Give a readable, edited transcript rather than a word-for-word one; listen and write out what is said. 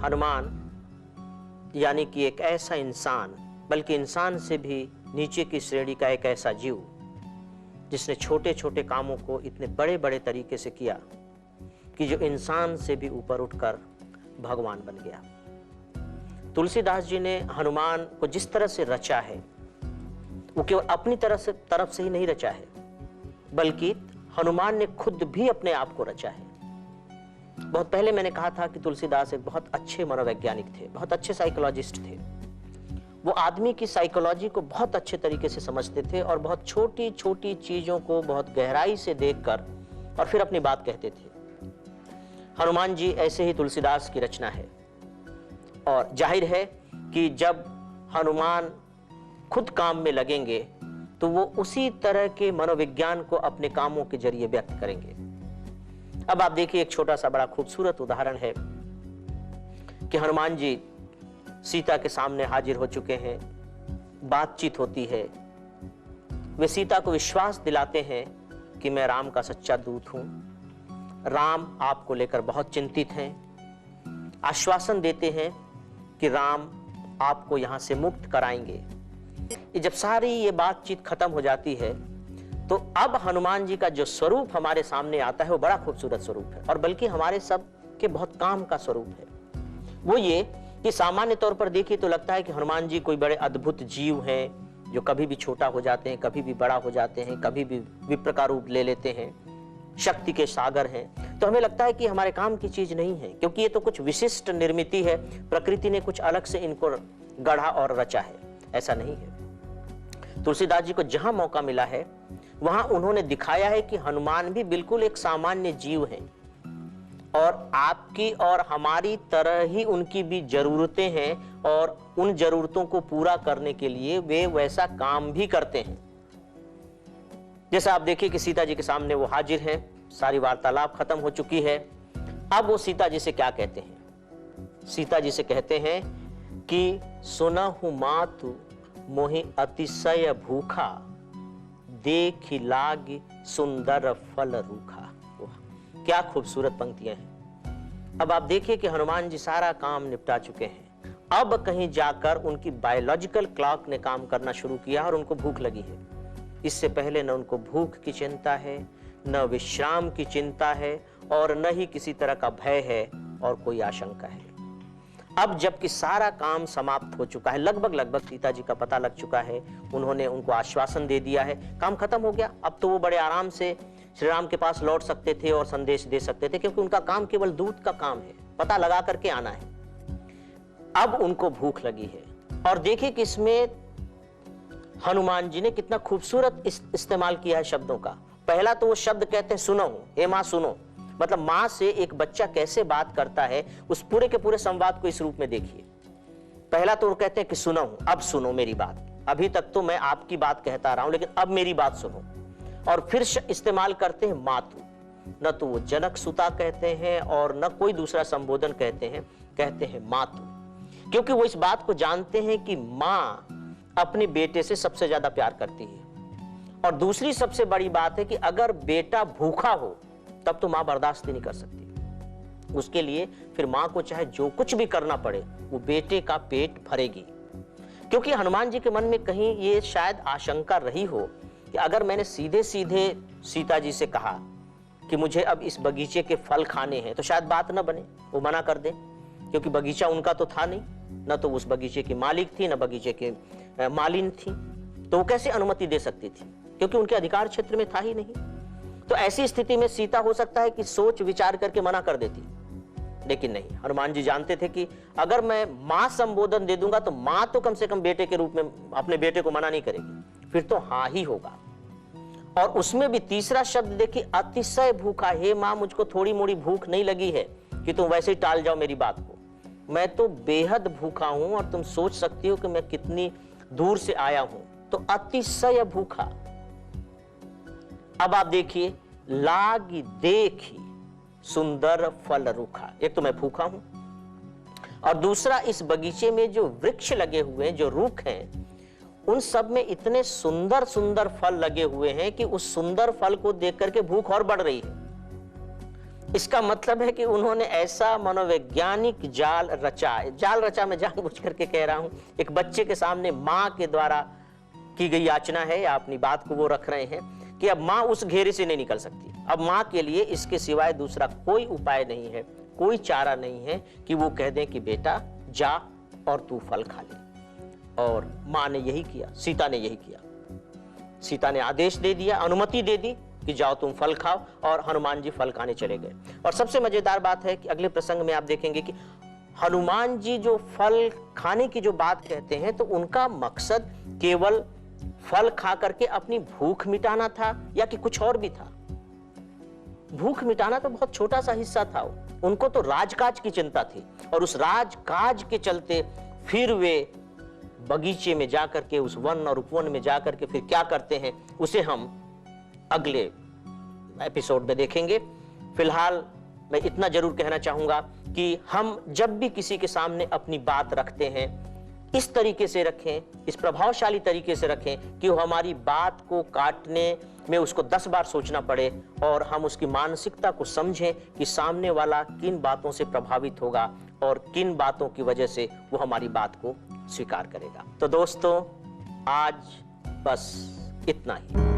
हनुमान यानी कि एक ऐसा इंसान, बल्कि इंसान से भी नीचे की श्रेणी का एक ऐसा जीव जिसने छोटे छोटे कामों को इतने बड़े बड़े तरीके से किया कि जो इंसान से भी ऊपर उठकर भगवान बन गया। तुलसीदास जी ने हनुमान को जिस तरह से रचा है, वो केवल अपनी तरफ से ही नहीं रचा है, बल्कि हनुमान ने खुद भी अपने आप को रचा है। बहुत पहले मैंने कहा था कि तुलसीदास एक बहुत अच्छे मनोवैज्ञानिक थे, बहुत अच्छे साइकोलॉजिस्ट थे। वो आदमी की साइकोलॉजी को बहुत अच्छे तरीके से समझते थे और बहुत छोटी छोटी चीजों को बहुत गहराई से देखकर और फिर अपनी बात कहते थे। हनुमान जी ऐसे ही तुलसीदास की रचना है और जाहिर है कि जब हनुमान खुद काम में लगेंगे तो वो उसी तरह के मनोविज्ञान को अपने कामों के जरिए व्यक्त करेंगे। अब आप देखिए, एक छोटा सा बड़ा खूबसूरत उदाहरण है कि हनुमान जी सीता के सामने हाजिर हो चुके हैं, बातचीत होती है, वे सीता को विश्वास दिलाते हैं कि मैं राम का सच्चा दूत हूं, राम आपको लेकर बहुत चिंतित हैं, आश्वासन देते हैं कि राम आपको यहां से मुक्त कराएंगे। जब सारी ये बातचीत खत्म हो जाती है तो अब हनुमान जी का जो स्वरूप हमारे सामने आता है वो बड़ा खूबसूरत स्वरूप है और बल्कि हमारे सब के बहुत काम का स्वरूप है। वो ये कि सामान्य तौर पर देखिए तो लगता है कि हनुमान जी कोई बड़े अद्भुत जीव हैं जो कभी भी छोटा हो जाते हैं, कभी भी बड़ा हो जाते हैं, कभी भी विप्र का रूप ले लेते हैं, शक्ति के सागर हैं। तो हमें लगता है कि हमारे काम की चीज नहीं है, क्योंकि ये तो कुछ विशिष्ट निर्मिति है, प्रकृति ने कुछ अलग से इनको गढ़ा और रचा है। ऐसा नहीं है। तुलसीदास जी को जहां मौका मिला है वहां उन्होंने दिखाया है कि हनुमान भी बिल्कुल एक सामान्य जीव हैं और आपकी और हमारी तरह ही उनकी भी जरूरतें हैं और उन जरूरतों को पूरा करने के लिए वे वैसा काम भी करते हैं। जैसा आप देखिए कि सीता जी के सामने वो हाजिर हैं, सारी वार्तालाप खत्म हो चुकी है। अब वो सीता जी से क्या कहते हैं? सीता जी से कहते हैं कि सुनहु मातु मोहि अतिशय भूखा, देखि लागी सुंदर फल रूखा। क्या खूबसूरत पंक्तियां हैं। अब आप देखिए कि हनुमान जी सारा काम निपटा चुके हैं। अब कहीं जाकर उनकी बायोलॉजिकल क्लॉक ने काम करना शुरू किया और उनको भूख लगी है। इससे पहले न उनको भूख की चिंता है, न विश्राम की चिंता है और न ही किसी तरह का भय है और कोई आशंका है। अब जबकि सारा काम समाप्त हो चुका है, लगभग सीता जी का पता लग चुका है, उन्होंने उनको आश्वासन दे दिया है, काम खत्म हो गया। अब तो वो बड़े आराम से श्री राम के पास लौट सकते थे और संदेश दे सकते थे, क्योंकि उनका काम केवल दूत का काम है, पता लगा करके आना है। अब उनको भूख लगी है और देखिए कि इसमें हनुमान जी ने कितना खूबसूरत इस्तेमाल किया है शब्दों का। पहला तो वो शब्द कहते हैं सुनो, हे मां सुनो, मतलब मां से एक बच्चा कैसे बात करता है, उस पूरे के पूरे संवाद को इस रूप में देखिए। पहला तो वो कहते हैं कि सुनो, अब सुनो मेरी बात, अभी तक तो मैं आपकी बात कहता रहा हूं लेकिन अब मेरी बात सुनो। और फिर इस्तेमाल करते हैं मातु, न तो वो जनक सुता कहते हैं और न कोई दूसरा संबोधन कहते हैं मातु, क्योंकि वो इस बात को जानते हैं कि मां अपने बेटे से सबसे ज्यादा प्यार करती है। और दूसरी सबसे बड़ी बात है कि अगर बेटा भूखा हो तब तो मां बर्दाश्त नहीं कर सकती, उसके लिए फिर मां को चाहे जो कुछ भी करना पड़े वो बेटे का पेट भरेगी। क्योंकि हनुमान जी के मन में कहीं ये शायद आशंका रही हो कि अगर मैंने सीधे सीधे सीता जी से कहा कि मुझे अब इस बगीचे के फल खाने हैं तो शायद बात न बने, वो मना कर दे, क्योंकि बगीचा उनका तो था नहीं, न तो उस बगीचे की मालिक थी न बगीचे के मालिन थी, तो वो कैसे अनुमति दे सकती थी, क्योंकि उनके अधिकार क्षेत्र में था ही नहीं। तो ऐसी स्थिति में सीता हो सकता है कि सोच विचार करके मना कर देती, लेकिन नहीं, हनुमान जी जानते थे कि अगर मैं मां संबोधन दे दूंगा तो मां तो कम से कम बेटे के रूप में अपने बेटे को मना नहीं करेगी, फिर तो हाँ ही होगा। और उसमें भी तीसरा शब्द देखिए, अतिशय भूखा, हे मां मुझको थोड़ी मोड़ी भूख नहीं लगी है कि तुम वैसे ही टाल जाओ मेरी बात को, मैं तो बेहद भूखा हूं और तुम सोच सकती हो कि मैं कितनी दूर से आया हूं, तो अतिशय भूखा। अब आप देखिए, लागी देखी सुंदर फल रूखा, एक तो मैं भूखा हूं और दूसरा इस बगीचे में जो वृक्ष लगे हुए हैं, जो रूख हैं, उन सब में इतने सुंदर सुंदर फल लगे हुए हैं कि उस सुंदर फल को देख करके भूख और बढ़ रही है। इसका मतलब है कि उन्होंने ऐसा मनोवैज्ञानिक जाल रचा, मैं जानबूझ करके कह रहा हूं। एक बच्चे के सामने मां के द्वारा की गई याचना है या अपनी बात को वो रख रहे हैं कि अब मां उस घेरे से नहीं निकल सकती। अब मां के लिए इसके सिवाय दूसरा कोई उपाय नहीं है, कोई चारा नहीं है कि वो कह दें कि बेटा जा और तू फल खा ले। और मां ने यही किया, सीता ने यही किया। सीता ने आदेश दे दिया, अनुमति दे दी कि जाओ तुम फल खाओ, और हनुमान जी फल खाने चले गए। और सबसे मजेदार बात है कि अगले प्रसंग में आप देखेंगे कि हनुमान जी जो फल खाने की जो बात कहते हैं, तो उनका मकसद केवल फल खा करके अपनी भूख मिटाना था या कि कुछ और भी था? भूख मिटाना तो बहुत छोटा सा हिस्सा था। उनको तो राजकाज की चिंता थी, और उस राजकाज के चलते फिर वे बगीचे में जाकर के, उस वन और उपवन में जाकर के फिर क्या करते हैं, उसे हम अगले एपिसोड में देखेंगे। फिलहाल मैं इतना जरूर कहना चाहूंगा कि हम जब भी किसी के सामने अपनी बात रखते हैं, इस तरीके से रखें, इस प्रभावशाली तरीके से रखें कि वो हमारी बात को काटने में उसको 10 बार सोचना पड़े, और हम उसकी मानसिकता को समझें कि सामने वाला किन बातों से प्रभावित होगा और किन बातों की वजह से वो हमारी बात को स्वीकार करेगा। तो दोस्तों, आज बस इतना ही।